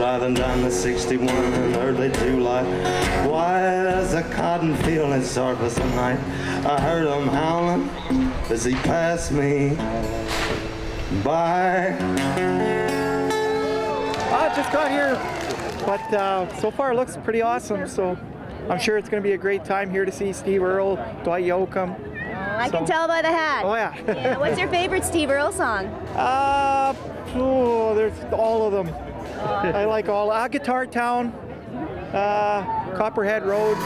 riding down the 61 in early July. Why as the cotton field in surface at night, I heard him howling as he passed me by. I just got here, but so far it looks pretty awesome. So I'm sure it's going to be a great time here to see Steve Earle, Dwight Yoakam. I can tell by the hat. Oh yeah. Yeah, what's your favorite Steve Earle song? There's all of them. I like all. Guitar Town, Copperhead Road.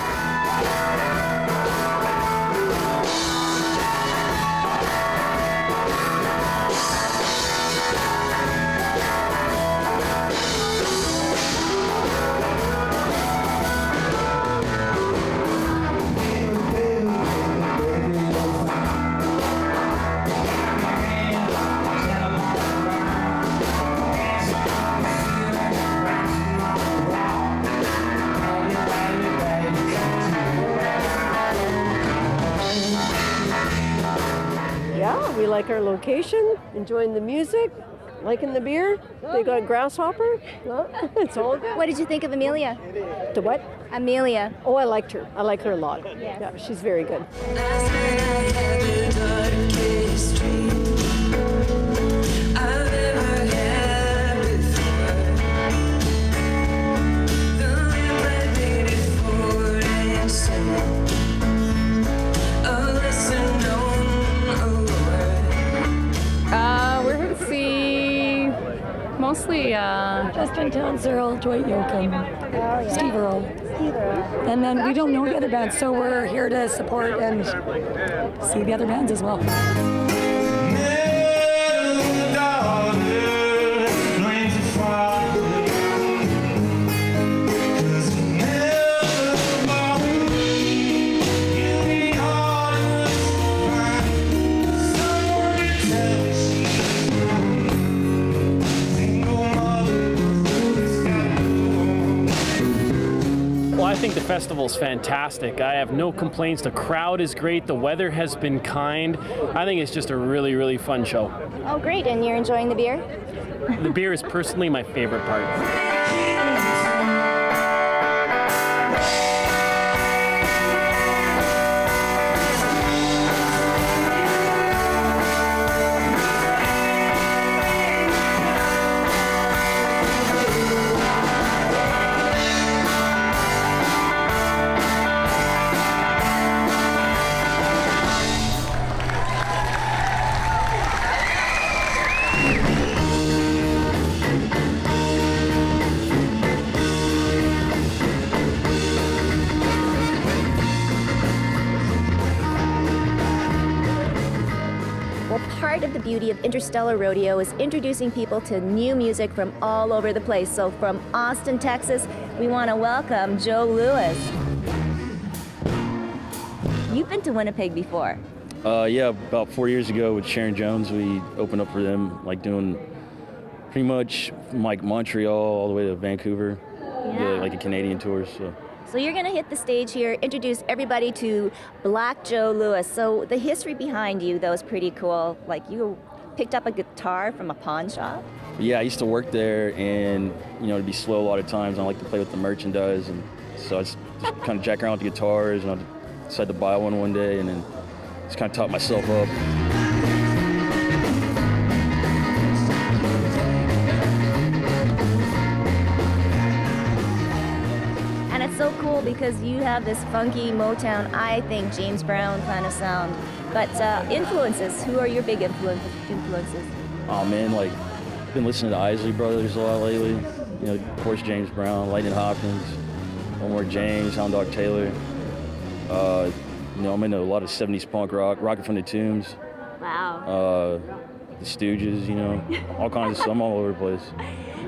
We like our location, enjoying the music, liking the beer. They got Grasshopper. It's all good. What did you think of Amelia? The what? Amelia. Oh, I liked her. I like her a lot. Yeah, she's very good. Mostly Justin Towns, Earl, Dwight Yoakam, Steve Earle. And then we don't know the other bands, so we're here to support and see the other bands as well. I think the festival's fantastic. I have no complaints. The crowd is great. The weather has been kind. I think it's just a really, really fun show. Oh, great. And you're enjoying the beer? The beer is personally my favorite part. Part of the beauty of Interstellar Rodeo is introducing people to new music from all over the place. So from Austin, Texas, we want to welcome Joe Lewis. You've been to Winnipeg before. Yeah, about 4 years ago with Sharon Jones, we opened up for them, like doing pretty much from like Montreal all the way to Vancouver, like a Canadian tour. So you're going to hit the stage here, introduce everybody to Black Joe Lewis. So the history behind you, though, is pretty cool. Like you picked up a guitar from a pawn shop? Yeah, I used to work there, and it'd be slow a lot of times. I like to play with the merchandise, and so I just kind of jack around with the guitars, and I decided to buy one day, and then just kind of taught myself up. And it's so cool because you have this funky Motown, I think, James Brown kind of sound. But influences, who are your big influences? Oh man, like, been listening to Isley Brothers a lot lately. Of course, James Brown, Lightning Hopkins, Elmore James, Hound Dog Taylor. I'm into a lot of 70s punk rock, Rocket from the Tombs. Wow. The Stooges, all kinds of stuff. I'm all over the place.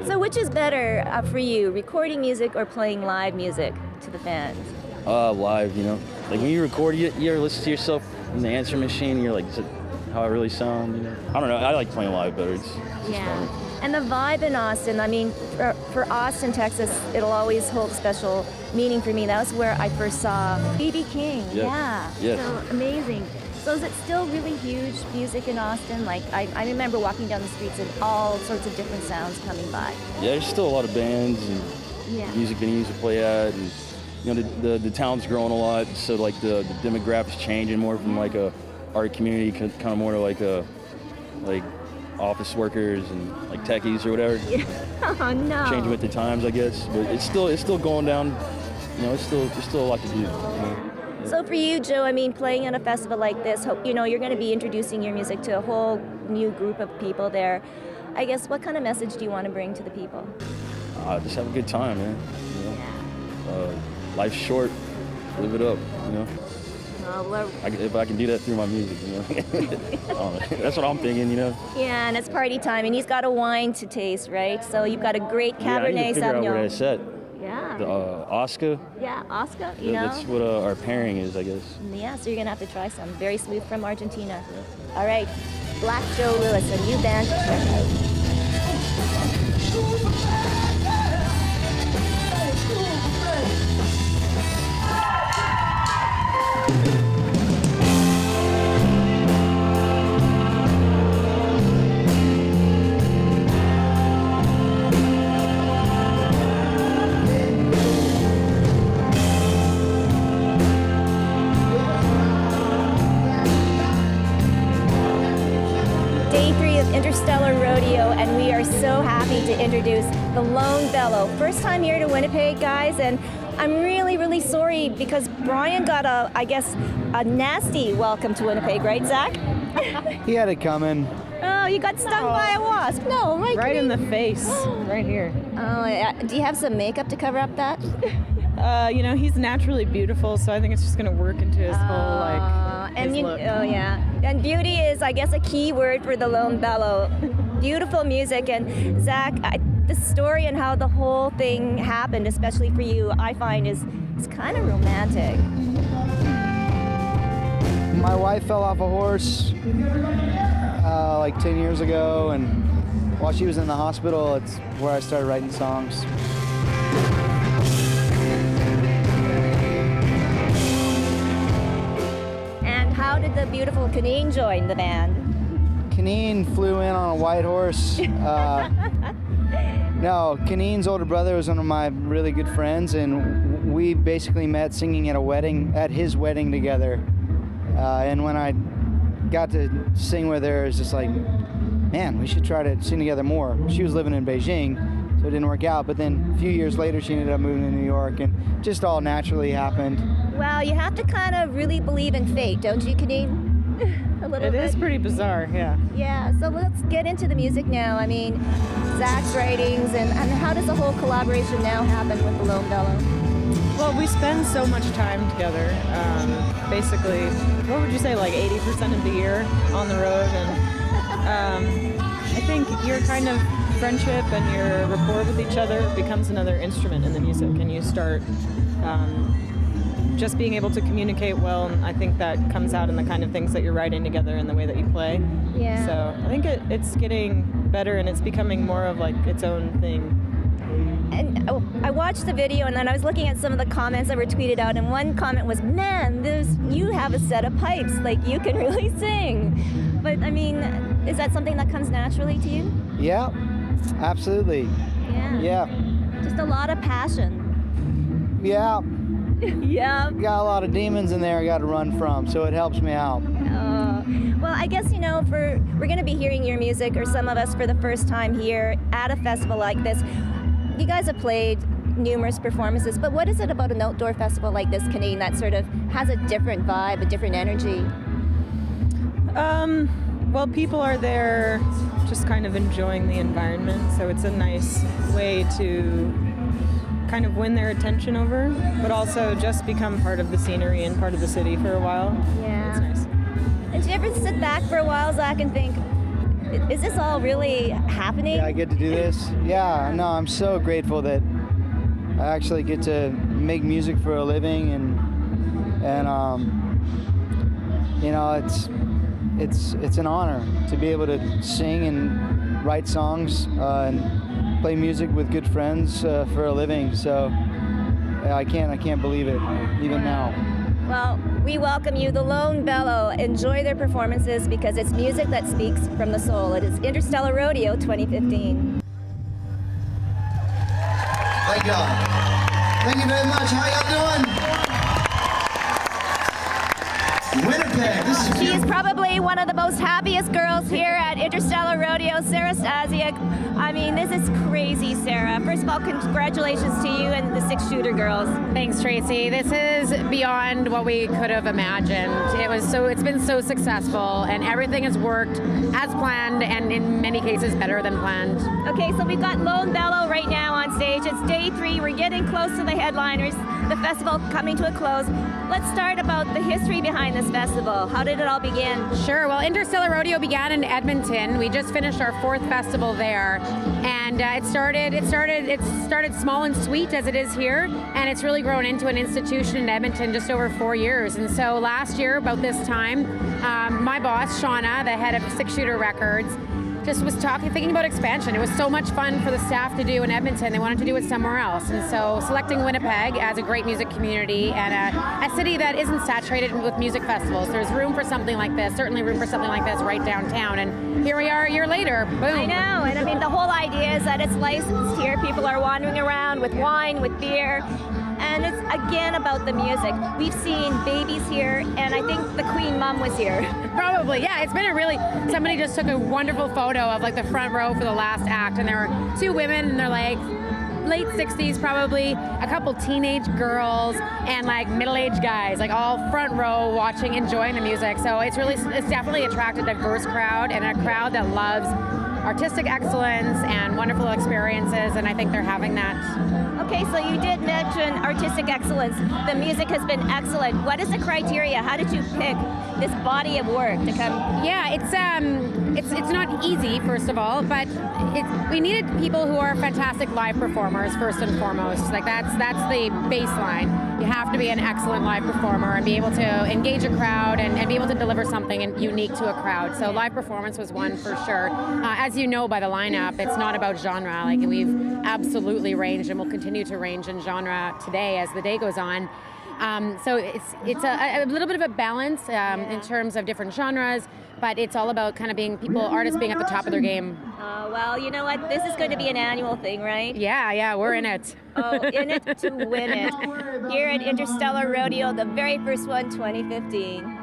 So which is better for you, recording music or playing live music to the fans? Live, Like when you record, you ever listen to yourself in the answer machine and you're like, is it how I really sound? I don't know. I like playing live better. It's fun. And the vibe in Austin, I mean, for Austin, Texas, it'll always hold special meaning for me. That was where I first saw B.B. King. Yes. So amazing. So is it still really huge music in Austin? Like I remember walking down the streets and all sorts of different sounds coming by. Yeah, there's still a lot of bands and music venues to play at, and you know the town's growing a lot, so like the demographics changing more from like a art community kind of more to like office workers and like techies or whatever. Yeah. Oh no. Changing with the times, I guess, but it's still going down. You know, there's still a lot to do. You know? So for you, Joe, I mean, playing at a festival like this, you know, you're going to be introducing your music to a whole new group of people there. I guess, what kind of message do you want to bring to the people? Just have a good time, man. You know? Life's short. Live it up, you know. If I can do that through my music, you know. That's what I'm thinking, you know. Yeah, and it's party time, and he's got a wine to taste, right? So you've got a great Cabernet I need to figure out Sauvignon. what I said. Yeah. The Oscar. Yeah, Oscar, you know. That's what our pairing is, I guess. Yeah, so you're going to have to try some. Very smooth from Argentina. All right, Black Joe Lewis, a new band to check out. Day 3 of Interstellar Rodeo, and we are so happy to introduce the Lone Bellow. First time here to Winnipeg, guys, and I'm really, really sorry because Brian got a nasty welcome to Winnipeg, right, Zach? He had it coming. Oh, you got stung by a wasp. No, right in the face, right here. Oh, yeah. Do you have some makeup to cover up that? You know, he's naturally beautiful, so I think it's just going to work into his whole, his look. Oh, yeah. And beauty is, I guess, a key word for the Lone Bellow. Beautiful music. And Zach, the story and how the whole thing happened, especially for you, I find is kind of romantic. My wife fell off a horse like 10 years ago, and while she was in the hospital, it's where I started writing songs. And how did the beautiful Canine join the band? Canine flew in on a white horse. No, Canine's older brother was one of my really good friends, and we basically met singing at his wedding together. And when I got to sing with her, it was just like, man, we should try to sing together more. She was living in Beijing, so it didn't work out. But then a few years later, she ended up moving to New York, and just all naturally happened. Well, you have to kind of really believe in fate, don't you, Canine? A little bit. It is pretty bizarre, yeah. Yeah, so let's get into the music now. I mean, Zach's writings, and how does the whole collaboration now happen with the Lone Bellow? Well, we spend so much time together. Basically, what would you say, like 80% of the year on the road? And I think your kind of friendship and your rapport with each other becomes another instrument in the music, and you start just being able to communicate well, and I think that comes out in the kind of things that you're writing together and the way that you play. Yeah. So I think it's getting better, and it's becoming more of like its own thing. And I watched the video, and then I was looking at some of the comments that were tweeted out, and one comment was, man, you have a set of pipes, like you can really sing. But I mean, is that something that comes naturally to you? Yeah, absolutely. Yeah. Yeah. Just a lot of passion. Yeah. Yeah. Got a lot of demons in there I got to run from, so it helps me out. Well, I guess, you know, we're going to be hearing your music, or some of us for the first time here at a festival like this. You guys have played numerous performances, but what is it about an outdoor festival like this, Canine, that sort of has a different vibe, a different energy? Well, people are there just kind of enjoying the environment, so it's a nice way to kind of win their attention over, but also just become part of the scenery and part of the city for a while. Yeah. It's nice. And do you ever sit back for a while, Zach, and think, is this all really happening? Yeah, I get to do this. Yeah, no, I'm so grateful that I actually get to make music for a living, and you know, it's an honor to be able to sing and write songs and play music with good friends for a living. So I can't believe it even now. Well, we welcome you, the Lone Bellow. Enjoy their performances because it's music that speaks from the soul. It is Interstellar Rodeo 2015. Thank y'all. Thank you very much. How y'all doing? Winnipeg, this is She is probably one of the most happiest girls here at Interstellar Rodeo, Sara Stasiuk. I mean, this is crazy, Sara. First of all, congratulations to you and the six-shooter girls. Thanks, Tracy. This is beyond what we could have imagined. It's been so successful, and everything has worked as planned, and in many cases better than planned. Okay, so we've got Lone Bellow right now on stage. It's day 3. We're getting close to the headliners. The festival coming to a close. Let's start about the history behind this festival. How did it all begin? Sure. Well, Interstellar Rodeo began in Edmonton. We just finished our 4th festival there, and it started small and sweet as it is here, and it's really grown into an institution in Edmonton just over 4 years. And so last year, about this time, my boss Shauna, the head of Six Shooter Records, just was thinking about expansion. It was so much fun for the staff to do in Edmonton. They wanted to do it somewhere else. And so selecting Winnipeg as a great music community and a city that isn't saturated with music festivals. There's room for something like this, certainly room for something like this right downtown. And here we are a year later, boom. I know, and I mean, the whole idea is that it's licensed here. People are wandering around with wine, with beer. And it's again about the music. We've seen babies here, and I think the Queen Mum was here. Probably, yeah. It's been somebody just took a wonderful photo of like the front row for the last act, and there were 2 women, and they're like late 60s probably, a couple teenage girls, and like middle-aged guys, like all front row watching, enjoying the music. So it's definitely attracted a diverse crowd, and a crowd that loves artistic excellence and wonderful experiences, and I think they're having that. Okay, so you did mention artistic excellence. The music has been excellent. What is the criteria? How did you pick this body of work to come? Yeah, it's not easy, first of all, but we needed people who are fantastic live performers first and foremost. Like that's the baseline. You have to be an excellent live performer and be able to engage a crowd and be able to deliver something unique to a crowd. So live performance was one for sure. As you know by the lineup, it's not about genre. Like we've absolutely ranged and will continue to range in genre today as the day goes on. So it's a little bit of a balance in terms of different genres, but it's all about kind of artists being at the top of their game. Well, you know what? This is going to be an annual thing, right? Yeah, we're in it. Oh, in it to win it. Here at Interstellar Rodeo, the very first one, 2015.